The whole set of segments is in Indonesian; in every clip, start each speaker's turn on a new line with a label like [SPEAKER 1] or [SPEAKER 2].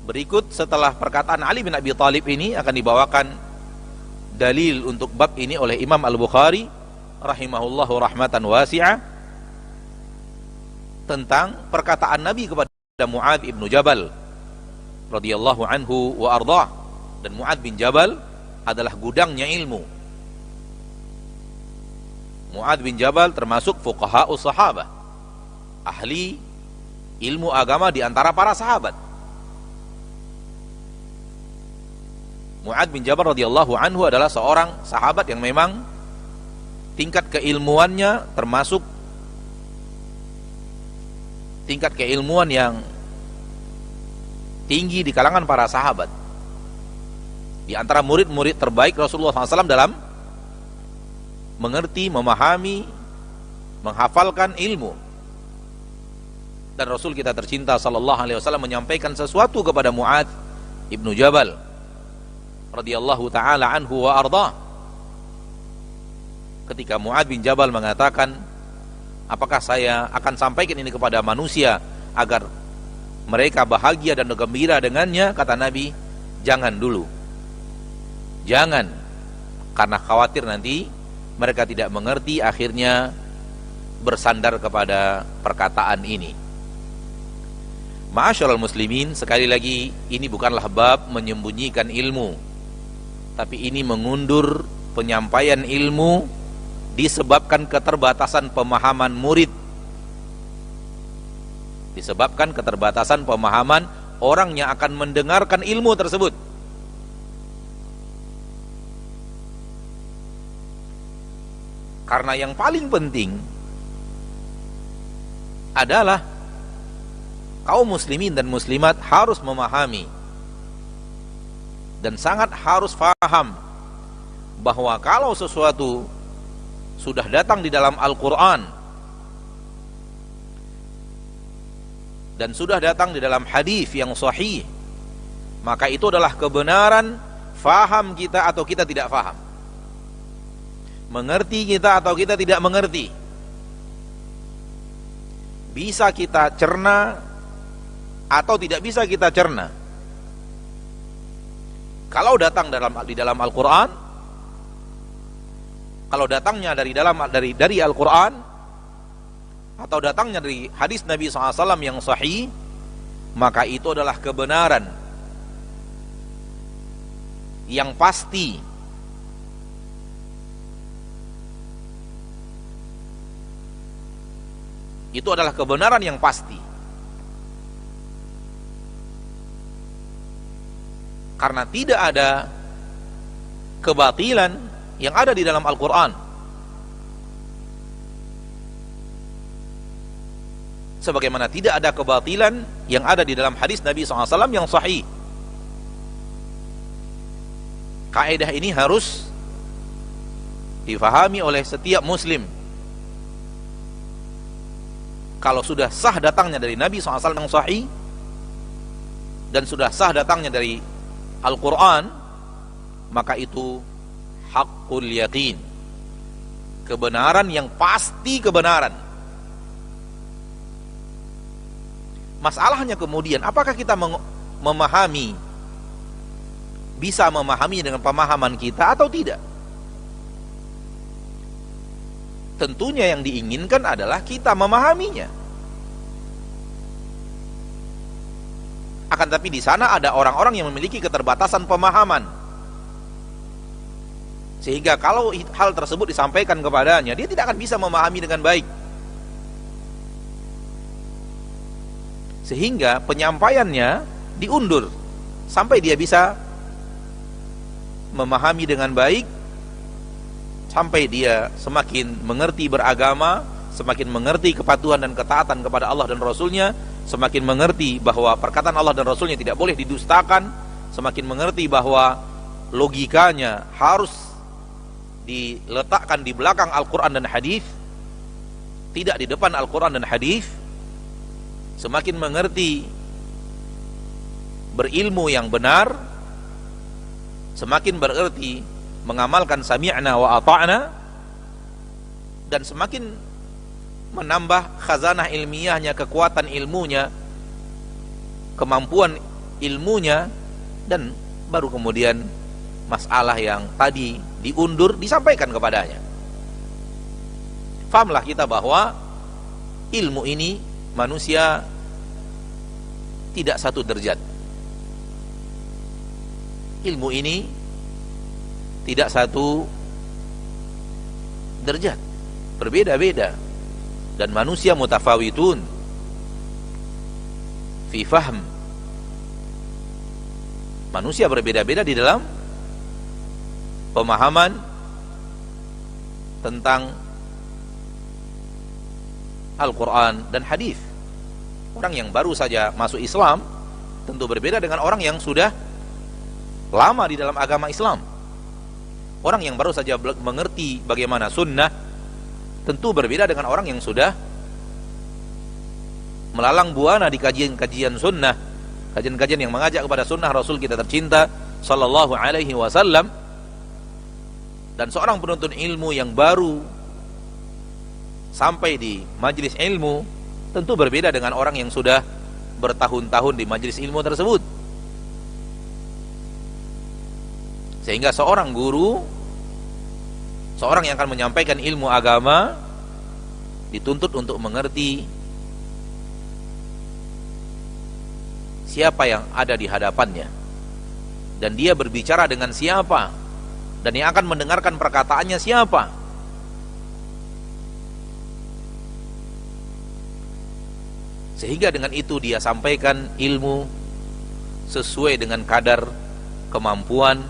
[SPEAKER 1] Berikut setelah perkataan Ali bin Abi Thalib ini akan dibawakan dalil untuk bab ini oleh Imam Al-Bukhari rahimahullahu rahmatan wasi'ah tentang perkataan Nabi kepada Mu'adz ibnu Jabal radhiyallahu anhu wa ardhah. Dan Mu'adz bin Jabal adalah gudangnya ilmu. Mu'adz bin Jabal termasuk fuqaha'us sahabah, ahli ilmu agama di antara para sahabat. Mu'adz bin Jabal radhiyallahu anhu adalah seorang sahabat yang memang tingkat keilmuannya termasuk tingkat keilmuan yang tinggi di kalangan para sahabat. Di antara murid-murid terbaik Rasulullah SAW dalam mengerti, memahami, menghafalkan ilmu. Dan Rasul kita tercinta sallallahu alaihi wasallam menyampaikan sesuatu kepada Mu'adz ibnu Jabal radhiyallahu taala anhu wa ardhah. Ketika Mu'adz bin Jabal mengatakan, apakah saya akan sampaikan ini kepada manusia agar mereka bahagia dan gembira dengannya? Kata Nabi, jangan dulu, jangan, karena khawatir nanti mereka tidak mengerti, akhirnya bersandar kepada perkataan ini. Ma'asyiral muslimin, sekali lagi ini bukanlah bab menyembunyikan ilmu, tapi ini mengundur penyampaian ilmu disebabkan keterbatasan pemahaman murid, disebabkan keterbatasan pemahaman orang yang akan mendengarkan ilmu tersebut. Karena yang paling penting adalah kaum muslimin dan muslimat harus memahami dan sangat harus faham bahwa kalau sesuatu sudah datang di dalam Al-Quran dan sudah datang di dalam hadis yang sahih, maka itu adalah kebenaran, faham kita atau kita tidak faham, mengerti kita atau kita tidak mengerti, bisa kita cerna atau tidak bisa kita cerna. Kalau datang di dalam Al-Quran, kalau datangnya dari Al-Quran atau datangnya dari hadis Nabi SAW yang sahih, maka itu adalah kebenaran yang pasti. Itu adalah kebenaran yang pasti. Karena tidak ada kebatilan yang ada di dalam Al-Quran, sebagaimana tidak ada kebatilan yang ada di dalam hadis Nabi SAW yang sahih. Kaidah ini harus difahami oleh setiap muslim. Kalau sudah sah datangnya dari Nabi SAW yang sahih dan sudah sah datangnya dari Al-Quran, maka itu haqqul yaqin, kebenaran yang pasti kebenaran. Masalahnya kemudian, apakah kita memahami, bisa memahami dengan pemahaman kita atau tidak? Tentunya yang diinginkan adalah kita memahaminya. Akan tapi di sana ada orang-orang yang memiliki keterbatasan pemahaman, sehingga kalau hal tersebut disampaikan kepadanya, dia tidak akan bisa memahami dengan baik. Sehingga penyampaiannya diundur sampai dia bisa memahami dengan baik, sampai dia semakin mengerti beragama, semakin mengerti kepatuhan dan ketaatan kepada Allah dan Rasulnya, semakin mengerti bahwa perkataan Allah dan Rasulnya tidak boleh didustakan, semakin mengerti bahwa logikanya harus diletakkan di belakang Al-Quran dan hadis, tidak di depan Al-Quran dan hadis, semakin mengerti berilmu yang benar, semakin bererti mengamalkan sami'na wa ata'na, dan semakin menambah khazanah ilmiahnya, kekuatan ilmunya, kemampuan ilmunya, dan baru kemudian masalah yang tadi diundur disampaikan kepadanya. Fahamlah kita bahwa ilmu ini manusia tidak satu derajat. Ilmu ini tidak satu derajat, berbeda-beda, dan manusia mutafawitun fi fahm. Manusia berbeda-beda di dalam pemahaman tentang Al-Quran dan hadis. Orang yang baru saja masuk Islam tentu berbeda dengan orang yang sudah lama di dalam agama Islam. Orang yang baru saja mengerti bagaimana sunnah tentu berbeda dengan orang yang sudah melalang buana di kajian-kajian sunnah, kajian-kajian yang mengajak kepada sunnah Rasul kita tercinta sallallahu alaihi wasallam. Dan seorang penuntut ilmu yang baru sampai di majelis ilmu tentu berbeda dengan orang yang sudah bertahun-tahun di majelis ilmu tersebut. Sehingga seorang guru, seorang yang akan menyampaikan ilmu agama, dituntut untuk mengerti siapa yang ada di hadapannya, dan dia berbicara dengan siapa, dan yang akan mendengarkan perkataannya siapa. Sehingga dengan itu dia sampaikan ilmu sesuai dengan kadar kemampuan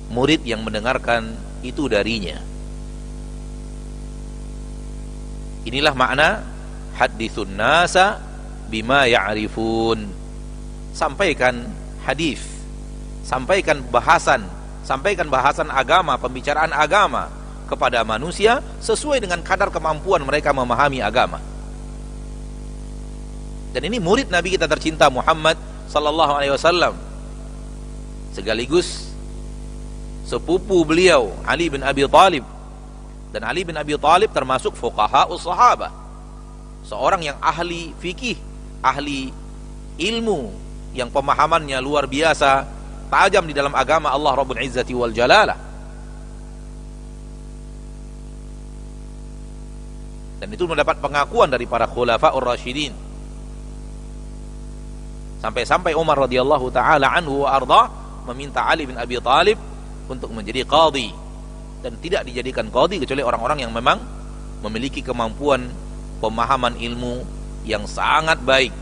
[SPEAKER 1] murid yang mendengarkan itu darinya. Inilah makna haditsun nasa bima ya'rifun. Sampaikan hadis, sampaikan bahasan agama, pembicaraan agama kepada manusia sesuai dengan kadar kemampuan mereka memahami agama. Dan ini murid Nabi kita tercinta Muhammad sallallahu alaihi wasallam, sekaligus sepupu beliau Ali bin Abi Thalib. Dan Ali bin Abi Thalib termasuk fuqaha'us sahabah, seorang yang ahli fikih, ahli ilmu, yang pemahamannya luar biasa tajam di dalam agama Allah Rabbul Izzati wal Jalalah. Dan itu mendapat pengakuan dari para khulafa'ur rasyidin, sampai-sampai Umar radhiyallahu taala anhu wa arda meminta Ali bin Abi Thalib untuk menjadi qadhi, dan tidak dijadikan qadhi kecuali orang-orang yang memang memiliki kemampuan pemahaman ilmu yang sangat baik.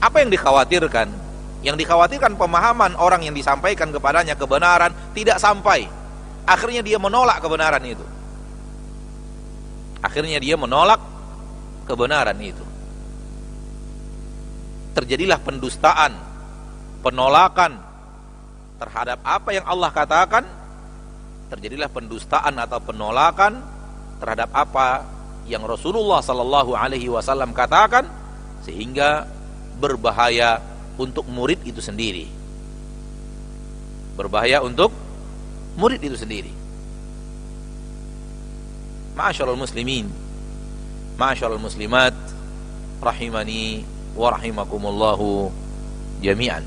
[SPEAKER 1] Apa yang dikhawatirkan? Yang dikhawatirkan pemahaman orang yang disampaikan kepadanya kebenaran tidak sampai. Akhirnya dia menolak kebenaran itu. Akhirnya dia menolak kebenaran itu. Terjadilah pendustaan, penolakan terhadap apa yang Allah katakan. Terjadilah pendustaan atau penolakan terhadap apa yang Rasulullah sallallahu alaihi wasallam katakan, sehingga berbahaya untuk murid itu sendiri. Berbahaya untuk murid itu sendiri. Ma'asyiral muslimin, ma'asyiral muslimat, rahimani wa rahimakumullahu jami'an.